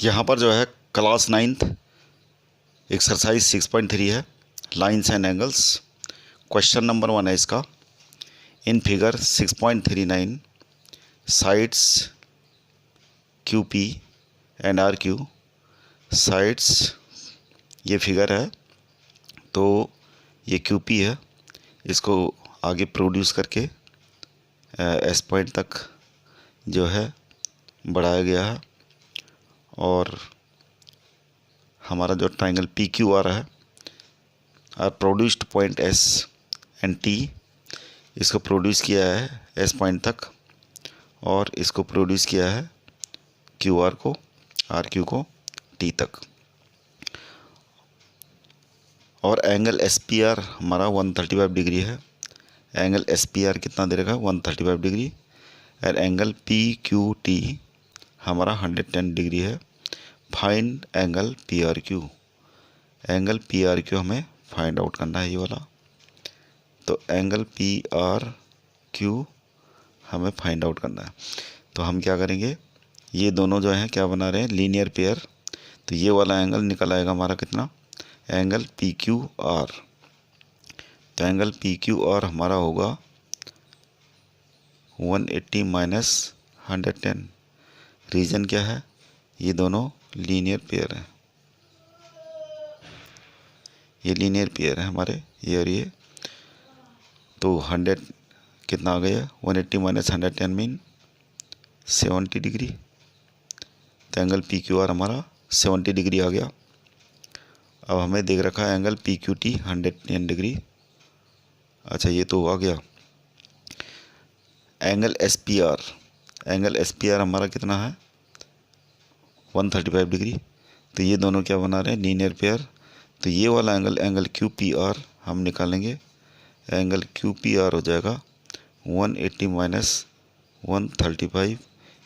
यहाँ पर जो है क्लास 9th एक्सरसाइज 6.3 है, lines and angles. Question number 1 है इसका। In figure 6.39 sides Q P and R Q. Sides ये फिगर है, तो ये क्यू पी है, इसको आगे प्रोड्यूस करके एस पॉइंट तक जो है बढ़ाया गया है। और हमारा जो ट्राइंगल पी क्यू आर है, R produced point S and T, इसको प्रोड्यूस किया है एस पॉइंट तक और इसको प्रोड्यूस किया है क्यू आर को, आर क्यू को टी तक। और एंगल एस पी आर हमारा 135 डिग्री है। एंगल एस पी आर कितना दे रखा है? 135 डिग्री। और एंगल पी क्यू टी हमारा 110 डिग्री है। Find angle P R Q. Angle P R Q हमें फाइंड आउट करना है, ये वाला। तो एंगल पी आर क्यू हमें फाइंड आउट करना है। तो हम क्या करेंगे, ये दोनों जो हैं क्या बना रहे हैं? Linear pair. तो ये वाला एंगल निकल आएगा हमारा कितना? Angle P Q are. तो एंगल पी क्यू आर हमारा होगा 180 माइनस 110। रीजन क्या है? ये दोनों लीनियर पेयर हैं, ये लीनियर पेयर है हमारे, ये और ये। तो 100 कितना आ गया? 180 माइनस 110 मीन 70 डिग्री। तो एंगल पी क्यू आर हमारा 70 डिग्री आ गया। अब हमें देख रखा है angle P Q T 110 degree. अच्छा, ये तो आ गया। Angle S P R, angle S P R हमारा कितना है? 135 डिग्री। तो ये दोनों क्या बना रहे हैं? Linear pair. तो ये वाला angle, angle Q P are हम निकालेंगे। एंगल क्यू पी आर हो जाएगा 180 माइनस 135,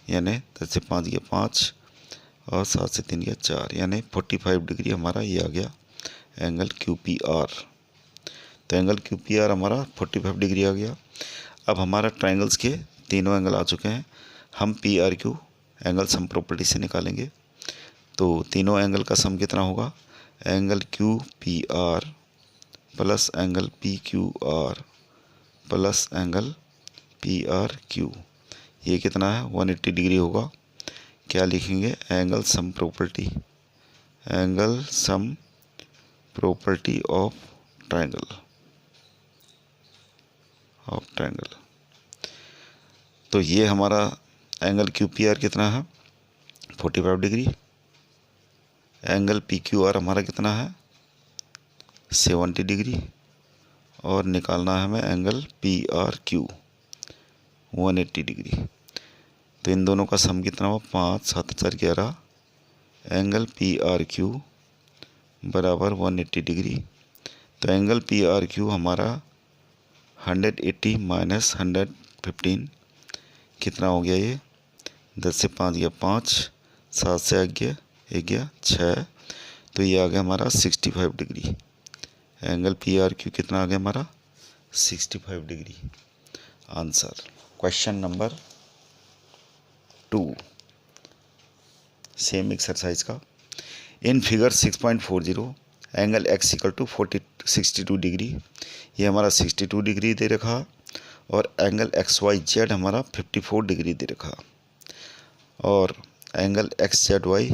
यानी 10 से 5 गया 5 और 7 से 3 गया 4, यानी 45 डिग्री हमारा ये आ गया एंगल क्यू पी आर। तो एंगल क्यू पी आर हमारा 45 डिग्री आ गया। अब हमारा ट्राइंगल्स के तीनों एंगल आ चुके हैं। हम P R Q angle sum property से निकालेंगे। तो तीनों एंगल का सम कितना होगा? Angle Q P R plus angle P Q are plus angle P R Q, ये कितना है? 180 डिग्री होगा। क्या लिखेंगे? Angle sum property, angle sum property of triangle, तो ये हमारा एंगल क्यू पी आर कितना है? 45 degree. Angle P Q are हमारा कितना है? 70 डिग्री। और निकालना है हमें angle P R Q 180 degree. तो इन दोनों का सम कितना हुआ? 5 7 4 11। एंगल पी आर क्यू बराबर 180 डिग्री। तो एंगल पी आर क्यू हमारा 180 माइनस 115 कितना हो गया? ये 10 से 5 गया 5, 7 से 1 गया 6। तो ये आ गया हमारा 65 degree. Angle P R Q कितना आ गया हमारा? 65 degree. Answer. Question number 2 same exercise का। In figure 6.40 angle x equal to 62 degree. ये हमारा 62 डिग्री दे रखा और एंगल एक्स वाई जेड हमारा 54 डिग्री दे रखा। और angle X Z Y,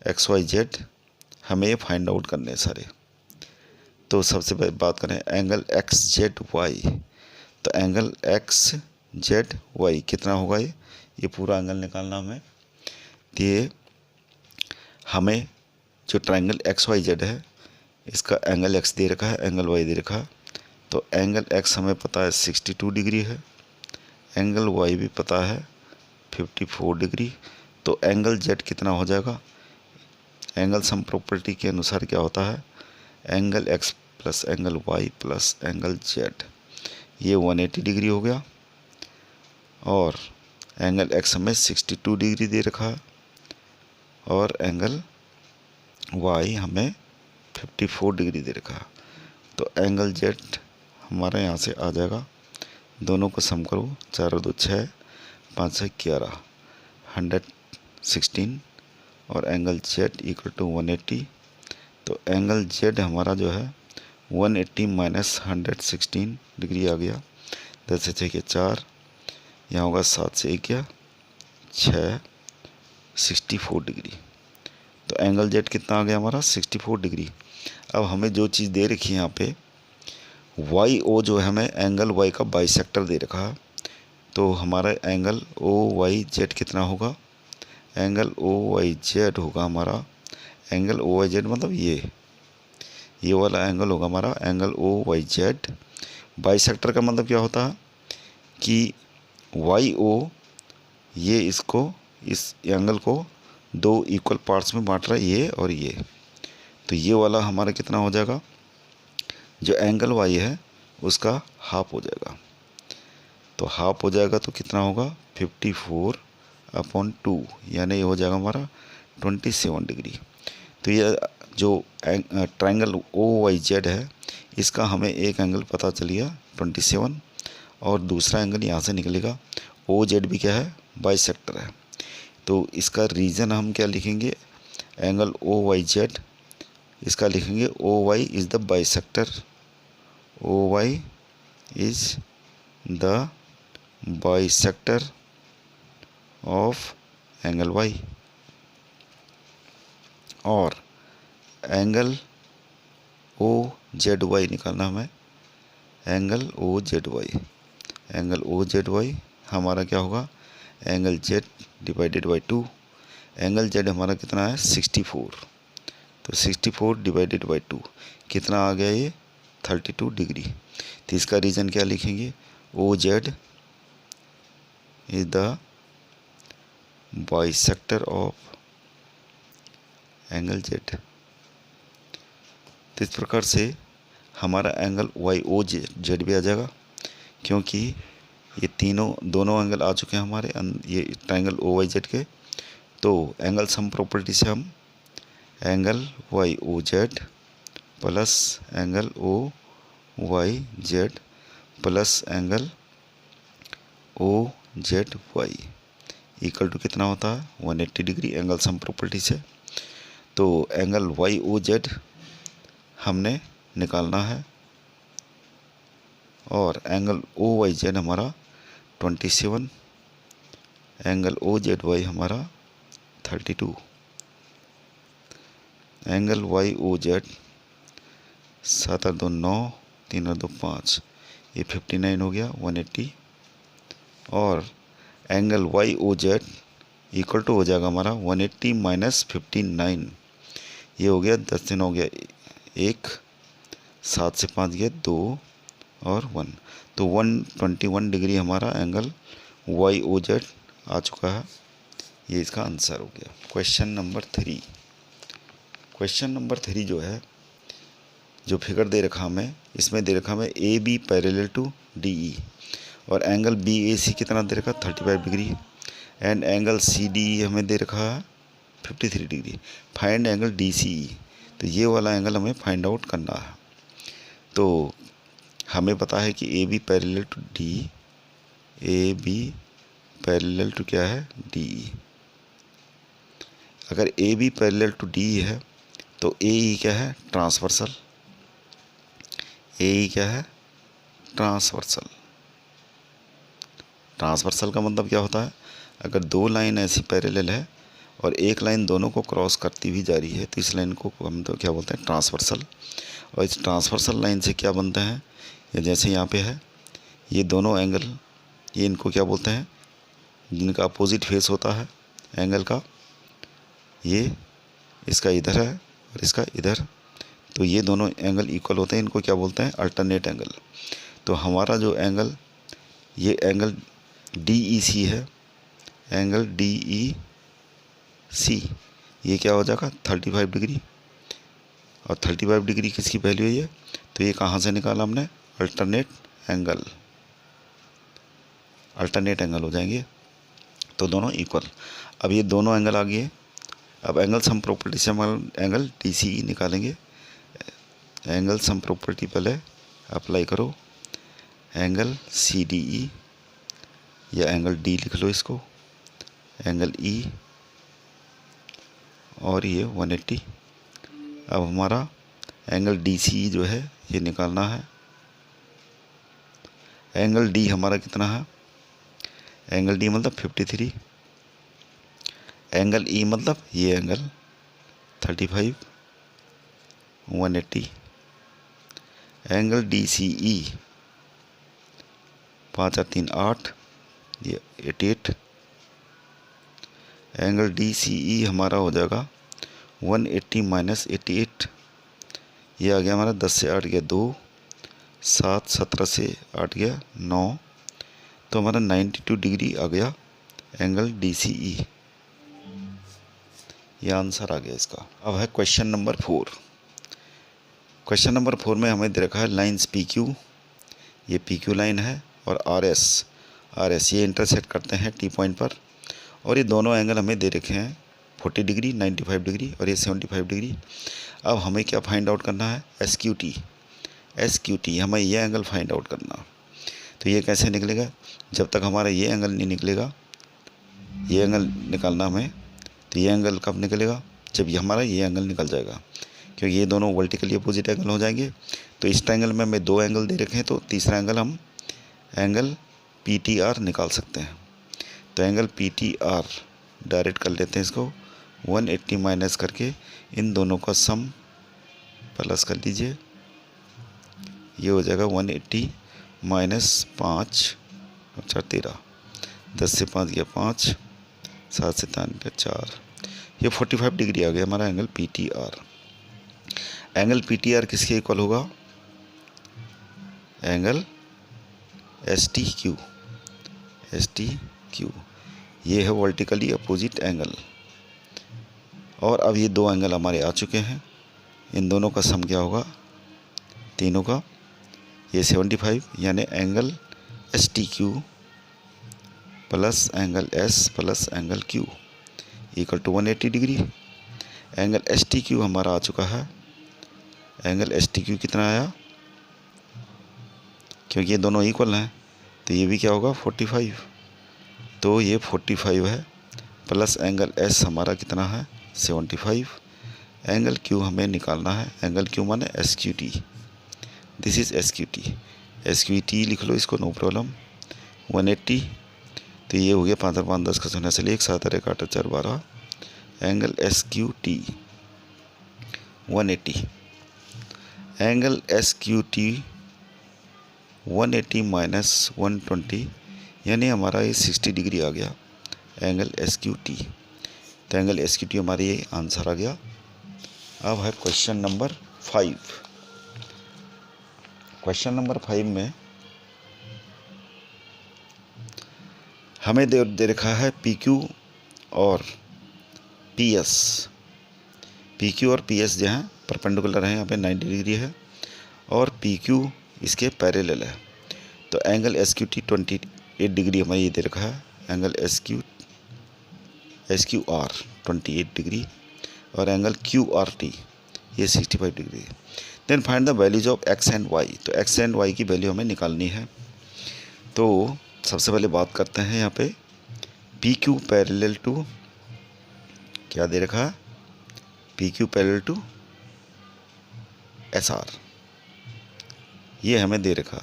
X Y Z हमें ये फाइंड आउट करने हैं सारे। तो सबसे पहले बात करें एंगल एक्स जेड वाई। तो एंगल एक्स जेड वाई कितना होगा? ये पूरा एंगल निकालना हमें। तो ये हमें जो ट्राइंगल एक्स वाई जेड है, इसका एंगल एक्स दे रखा है, एंगल वाई दे रखा है। तो एंगल एक्स हमें पता है 62 डिग्री है, एंगल वाई भी पता है 54 डिग्री। तो एंगल जेड कितना हो जाएगा? एंगल सम प्रॉपर्टी के अनुसार क्या होता है? Angle X plus angle Y plus angle Z, ये 180 डिग्री हो गया। और एंगल एक्स हमें 62 डिग्री दे रखा है और एंगल वाई हमें 54 डिग्री दे रखा है। तो एंगल जेड हमारा यहाँ से आ जाएगा। दोनों को सम करो, 4 और 2 6, 5 से 11, 116 और एंगल जेड इक्वल टू 180। तो एंगल जेड हमारा जो है 180 माइनस 116 डिग्री आ गया। 10 से 6 के 4, यहाँ होगा 7 से 1 गया 6, 64 डिग्री। तो एंगल जेड कितना आ गया हमारा 64 डिग्री। अब हमें जो चीज़ दे रखी है यहाँ पे वाई ओ, जो है हमें एंगल वाई का बाइसेक्टर दे रखा है। तो हमारा एंगल ओ वाई जेड कितना होगा, एंगल ओ वाई जेड होगा हमारा, एंगल ओ वाई जेड मतलब ये वाला एंगल होगा हमारा angle O Y Z. Bisector का मतलब क्या होता है कि वाई ओ ये इसको, इस एंगल को दो इक्वल पार्ट्स में बांट रहा है, ये और ये। तो ये वाला हमारा कितना हो जाएगा, जो एंगल वाई है उसका हाफ हो जाएगा। तो हाफ हो जाएगा तो कितना होगा 54/2, यानी ये हो जाएगा हमारा 27 डिग्री। तो ये जो ट्रायंगल ओ वाई जेड है इसका हमें एक एंगल पता चल गया 27, और दूसरा एंगल यहाँ से निकलेगा। ओ जेड भी क्या है, बाइसेक्टर है। तो इसका रीज़न हम क्या लिखेंगे, एंगल ओ वाई जेड, इसका लिखेंगे O Y is the bisector, O Y is the bisector of angle Y. और एंगल ओ जेड वाई निकालना हमें, angle O Z Y, angle O Z Y हमारा क्या होगा, angle Z divided by 2। Angle Z हमारा कितना है 64, तो 64 डिवाइडेड बाई 2 कितना आ गया ये 32 डिग्री। तो इसका रीज़न क्या लिखेंगे, O Z is the bisector of angle Z. तो इस प्रकार से हमारा एंगल वाई ओ जेड भी आ जाएगा, क्योंकि ये दोनों एंगल आ चुके हैं हमारे ये ट्रायंगल ओ वाई जेड के। तो एंगल सम प्रॉपर्टी से हम angle Y O Z plus angle O Y Z plus angle O Z Y equal to कितना होता है 180 डिग्री, एंगल सम प्रॉपर्टी से। तो एंगल वाई ओ जेड हमने निकालना है, और एंगल ओ वाई जेड हमारा 27, एंगल ओ जेड वाई हमारा 32, एंगल वाई ओ जेड 7 और 2 9, 3 और 2 5, ये 59 हो गया 180। और angle Y O Z equal to हो जाएगा हमारा 180 माइनस 59, ये हो गया 10 दिन हो गया 1, 7 से 5 गया 2 और 1, तो 121 डिग्री हमारा एंगल वाई ओ जेड आ चुका है। ये इसका आंसर हो गया। Question number 3। क्वेश्चन नंबर 3 जो है, जो फिगर दे रखा हमें, इसमें दे रखा हमें A B parallel to D E, और एंगल बी ए सी कितना दे रखा 35 degree, and angle C D E हमें दे रखा है 53 degree. Find angle D C E, तो ये वाला एंगल हमें फाइंड आउट करना है। तो हमें पता है कि A B parallel to D, A B parallel to क्या है डी ई। अगर A B parallel to D है तो ए ई क्या है ट्रांसवर्सल, ए ई क्या है ट्रांसवर्सल। ट्रांसवर्सल का मतलब क्या होता है, अगर दो लाइन ऐसी पैरेलल है और एक लाइन दोनों को क्रॉस करती हुई जा रही है तो इस लाइन को हम तो क्या बोलते हैं ट्रांसवर्सल। और इस ट्रांसवर्सल लाइन से क्या बनता है, ये जैसे यहाँ पे है ये दोनों एंगल, ये इनको क्या बोलते हैं, जिनका अपोजिट फेस होता है एंगल का, ये इसका इधर है और इसका इधर, तो ये दोनों एंगल इक्वल होते हैं, इनको क्या बोलते हैं अल्टरनेट एंगल। तो हमारा जो एंगल, ये एंगल डी ई सी है, एंगल डी ई सी, ये क्या हो जाएगा 35 डिग्री, और 35 डिग्री किसकी वैल्यू है ये, तो ये कहाँ से निकाला हमने अल्टरनेट एंगल, अल्टरनेट एंगल हो जाएंगे, तो दोनों इक्वल। अब ये दोनों एंगल आ गए। अब एंगल सम प्रॉपर्टी से हम एंगल डी सी ई निकालेंगे। एंगल सम प्रॉपर्टी पहले अप्लाई करो, एंगल सी डी ई या एंगल डी लिख लो इसको, एंगल ई और ये 180। अब हमारा एंगल DCE जो है ये निकालना है। एंगल D हमारा कितना है? एंगल D मतलब 53। एंगल E मतलब ये एंगल 35, 180। एंगल DCE 5 और 3 8, ये 88। एंगल DCE हमारा हो जाएगा 180 माइनस 88, ये आ गया हमारा 10 से 8 गया 2, 7 17 से 8 गया 9, तो हमारा 92 डिग्री आ गया एंगल DCE। ये आंसर आ गया इसका। अब है क्वेश्चन नंबर 4। क्वेश्चन नंबर 4 में हमें दे रखा है लाइन्स PQ, ये PQ लाइन है, और RS ये इंटरसेक्ट करते हैं T पॉइंट पर, और ये दोनों एंगल हमें दे रखे हैं 40 डिग्री, 95 डिग्री और ये 75 डिग्री। अब हमें क्या फाइंड आउट करना है? SQT हमें ये एंगल फाइंड आउट करना। तो ये कैसे निकलेगा? जब तक हमारा ये एंगल नहीं निकलेगा, ये एंगल निकालना हमें। तो ये एंगल कब निकलेगा? जब ये हमारा ये एंगल निकल जाएगा, क्योंकि ये दोनों वर्टिकली अपोजिट एंगल हो जाएंगे। तो इस ट्रायंगल में हमें 2 एंगल दे रखे हैं, तो तीसरा एंगल हम एंगल PTR निकाल सकते हैं। तो एंगल PTR डायरेक्ट कर लेते हैं इसको, 180 माइनस करके इन दोनों का सम प्लस कर लीजिए, ये हो जाएगा 180 माइनस 5 और 4 13, 10 से 5 गया 5, 7 से 3 गया 4, ये 45 डिग्री आ गया हमारा एंगल PTR। एंगल PTR किसके इक्वल होगा? Angle STQ। ये है वर्टिकली अपोजिट एंगल। और अब ये 2 एंगल हमारे आ चुके हैं, इन दोनों का सम क्या होगा? तीनों का, ये 75 यानी angle STQ plus angle S plus angle Q equal to 180 degree. Angle STQ हमारा आ चुका है। एंगल STQ कितना आया? क्योंकि ये दोनों इक्वल हैं तो ये भी क्या होगा? 45। तो ये 45 है, प्लस एंगल S हमारा कितना है? 75। एंगल Q हमें निकालना है। एंगल Q माने SQT। दिस इज़ SQT लिख लो इसको, नो प्रॉब्लम। 180, तो ये हो गया 5 और 5 10 का 0 से 1 7 और 1 8 4 12। Angle SQT 180। Angle SQT 180 minus 120 यानी हमारा ये 60 डिग्री आ गया एंगल SQT। तो एंगल SQT हमारी ये आंसर आ गया। अब है क्वेश्चन नंबर 5। क्वेश्चन नंबर 5 में हमें दे रखा है PQ और PS। PQ और PS जो हैं परपेंडिकुलर हैं, यहाँ पे 90 डिग्री है और PQ इसके पैरेलल है। तो एंगल SQT 28 डिग्री हमारी ये दे रखा है। एंगल SQR 28 डिग्री और एंगल QRT ये 65 degree. Then find the values of X and Y। तो X एंड Y की वैल्यू हमें निकालनी है। तो सबसे पहले बात करते हैं यहाँ पे PQ पैरेलल टू, क्या दे रखा है? PQ पैरेलल टू SR, ये हमें दे रखा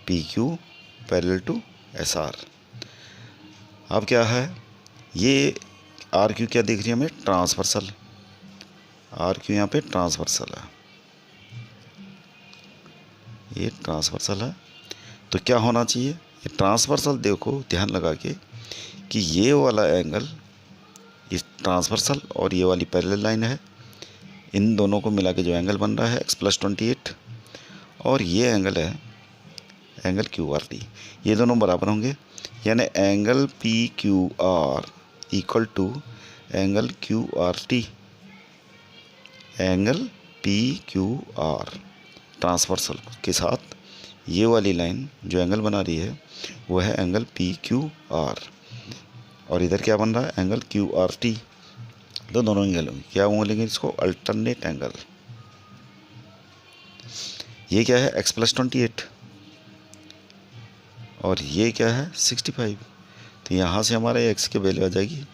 PQ पैरेलल टू SR। अब क्या है? ये RQ क्या दिख रही है हमें? ट्रांसवर्सल। RQ यहाँ पे ट्रांसवर्सल है, ये ट्रांसवर्सल है। तो क्या होना चाहिए? ये ट्रांसवर्सल, देखो ध्यान लगा के कि ये वाला एंगल इस ट्रांसवर्सल और ये वाली पैरेलल लाइन है, इन दोनों को मिला के जो एंगल बन रहा है X + 28, और ये एंगल है एंगल QRT, ये दोनों बराबर होंगे। यानी angle PQR equal to angle QRT। Angle PQR transversal के साथ ये वाली लाइन जो एंगल बना रही है वो है एंगल PQR, और इधर क्या बन रहा है? Angle QRT। तो दोनों एंगल क्या बोलेंगे इसको? Alternate angle. ये क्या है? X + 28 और ये क्या है? 65। तो यहाँ से हमारे X की वैल्यू आ जाएगी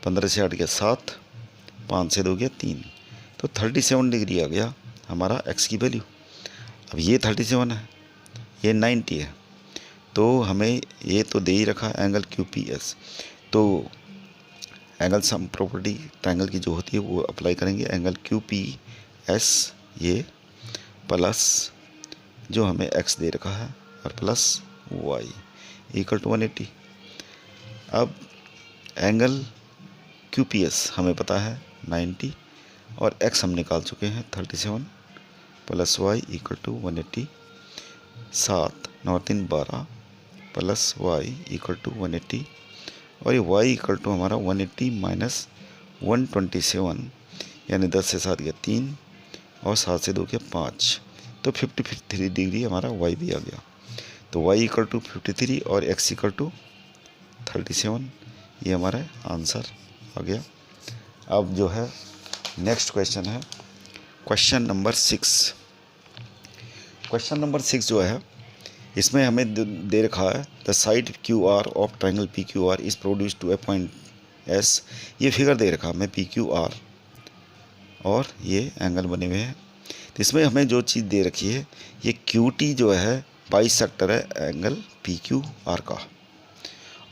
15 से 8 गया 7, 5 से 2 गया 3, तो 37 डिग्री आ गया हमारा एक्स की वैल्यू। अब ये 37 है, ये 90 है, तो हमें ये तो दे ही रखा एंगल क्यू पी एस, तो एंगल सम प्रॉपर्टी ट्रायंगल की जो होती है वो अप्लाई करेंगे। एंगल क्यू पी एस ये प्लस जो हमें एक्स दे रखा है और प्लस वाई इक्वल टू 180। अब एंगल क्यू पी एस हमें पता है 90 और एक्स हम निकाल चुके हैं 37 plus Y equal to 180, 7 9 3 12 plus Y equal to 180 और ये y इक्वल टू हमारा 180 माइनस 127 यानी 10 से 7 गया 3 और 7 से 2 गया 5, तो 53 डिग्री हमारा y भी आ गया। तो y इक्वल टू 53 और x इक्वल टू 37, ये हमारा आंसर आ गया। अब जो है नेक्स्ट क्वेश्चन है क्वेश्चन नंबर 6। क्वेश्चन नंबर 6 जो है इसमें हमें दे रखा है the side Q R of triangle P Q R is produce to a point S. ये फिगर दे रखा हमें पी क्यू आर और ये एंगल बने हुए हैं। तो इसमें हमें जो चीज़ दे रखी है ये क्यू टी जो है बाइसेक्टर है एंगल पी क्यू आर का,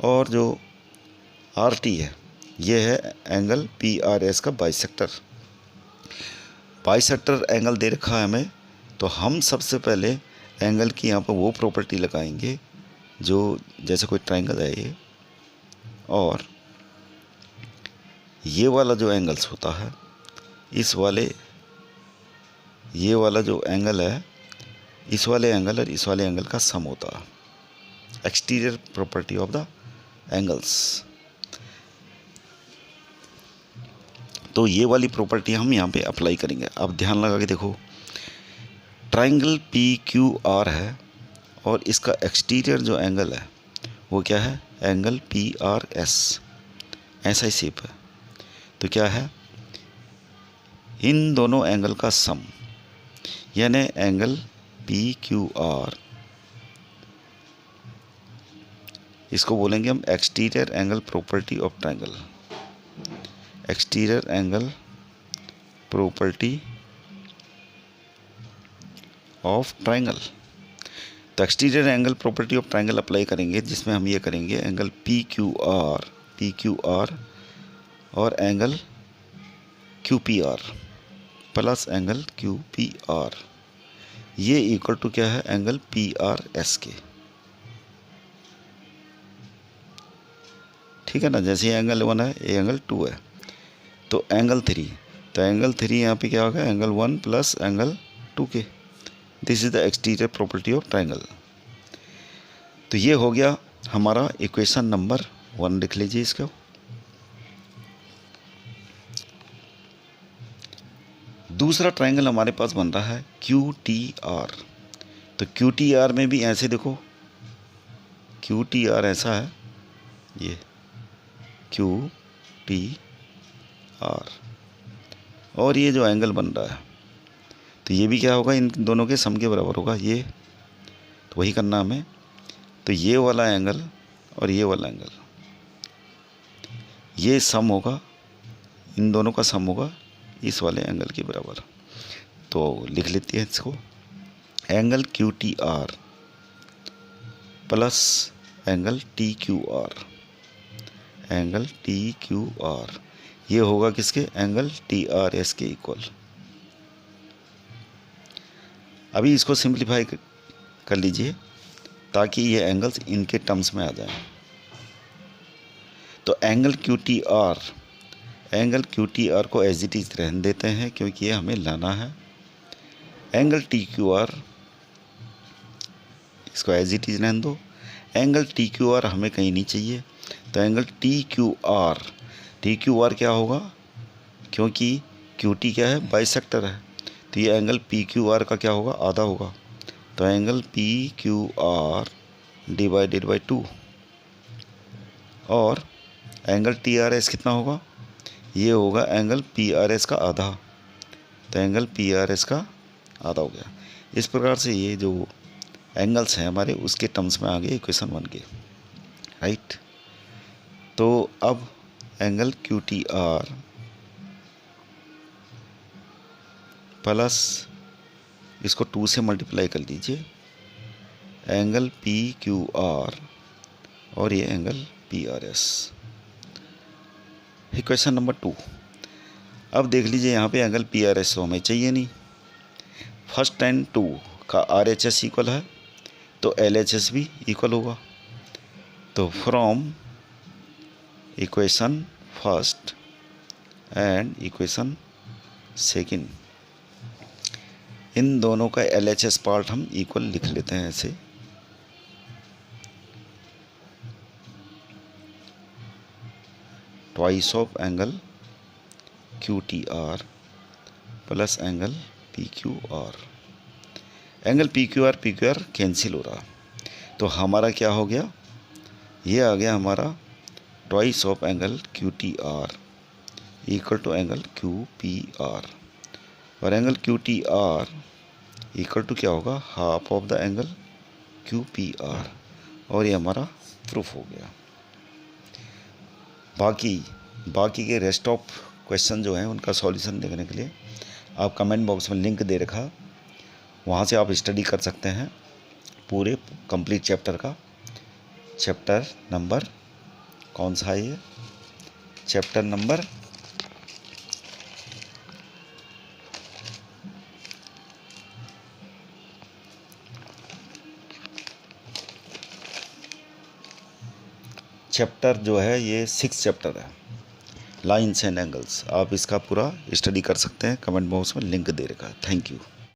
और जो आर टी है ये है एंगल पी आर एस का बाइसेक्टर। बाइसेक्टर एंगल दे रखा है हमें, तो हम सबसे पहले एंगल की यहाँ पर वो प्रॉपर्टी लगाएंगे जो जैसे कोई ट्रायंगल है ये, और ये वाला जो एंगल्स होता है इस वाले ये वाला जो एंगल है इस वाले एंगल और इस वाले एंगल का सम होता है, exterior property of the angles. तो ये वाली प्रॉपर्टी हम यहाँ पे अप्लाई करेंगे। अब ध्यान लगा के देखो, ट्रायंगल पी क्यू आर है और इसका एक्सटीरियर जो एंगल है वो क्या है, एंगल पी आर एस, ऐसा ही शेप है। तो क्या है, इन दोनों एंगल का सम यानी एंगल पी क्यू आर, इसको बोलेंगे हम exterior angle property of triangle, exterior angle property of triangle. तो exterior angle property of triangle apply करेंगे जिसमें हम ये करेंगे एंगल पी क्यू आर और angle Q P R plus angle Q P R, ये इक्वल टू क्या है, एंगल पी आर एस के। ठीक है ना, जैसे एंगल 1 है ये एंगल 2 है, तो एंगल 3, तो एंगल 3 यहाँ पे क्या होगा, एंगल 1 प्लस एंगल 2 के। This is the exterior property of triangle. तो ये हो गया हमारा इक्वेशन नंबर 1, लिख लीजिए इसको। दूसरा ट्रायंगल हमारे पास बन रहा है क्यू टी आर। तो क्यू टी आर में भी ऐसे देखो, क्यू टी आर ऐसा है, ये क्यू टी आर, और ये जो एंगल बन रहा है तो ये भी क्या होगा, इन दोनों के सम के बराबर होगा ये, तो वही करना हमें। तो ये वाला एंगल और ये वाला एंगल, ये सम होगा, इन दोनों का सम होगा इस वाले एंगल के बराबर। तो लिख लेते हैं इसको, angle Q T are plus angle T Q R, angle T Q R ये होगा किसके, एंगल टी आर एस के इक्वल। अभी इसको सिंप्लीफाई कर लीजिए ताकि ये एंगल्स इनके टर्म्स में आ जाएं। तो एंगल क्यू टी आर को एज इट इज रहने देते हैं क्योंकि ये हमें लाना है। एंगल टी क्यू आर इसको एज इट इज रहने दो। एंगल टी क्यू आर हमें कहीं नहीं चाहिए, तो एंगल टी क्यू आर क्या होगा, क्योंकि क्यू टी क्या है, बाइसेक्टर है, तो ये एंगल पी क्यू आर का क्या होगा, आधा होगा। तो angle P Q are divided by 2, और एंगल टी आर एस कितना होगा, ये होगा एंगल पी आर एस का आधा, तो एंगल पी आर एस का आधा हो गया। इस प्रकार से ये जो एंगल्स हैं हमारे उसके टर्म्स में आ गए इक्वेशन 1 के, राइट। तो अब angle Q T are plus इसको 2 से मल्टीप्लाई कर लीजिए एंगल पी क्यू आर और ये angle P R S. Equation number 2। अब देख लीजिए यहाँ पे एंगल पी आर एस तो हमें चाहिए नहीं। फर्स्ट एंड 2 का आर एच एस इक्वल है तो एल एच एस भी इक्वल होगा। तो from equation first and equation second in दोनों का एल एच एस पार्ट हम इक्वल लिख लेते हैं ऐसे। Twice of angle Q T are plus angle P Q are. Angle P Q are cancel हो रहा, तो हमारा क्या हो गया, ये आ गया हमारा twice of angle Q T R equal to angle Q P R, और angle Q T R equal to क्या होगा, half of the angle Q P R, और ये हमारा प्रूफ हो गया। बाकी के रेस्ट ऑफ क्वेश्चन जो हैं उनका सॉल्यूशन देखने के लिए आप कमेंट बॉक्स में लिंक दे रखा, वहाँ से आप स्टडी कर सकते हैं पूरे कंप्लीट चैप्टर का। चैप्टर नंबर कौन सा है ये, चैप्टर नंबर 6 चैप्टर है, लाइन्स एंड एंगल्स। आप इसका पूरा स्टडी कर सकते हैं, कमेंट बॉक्स में लिंक दे रखा है। Thank you.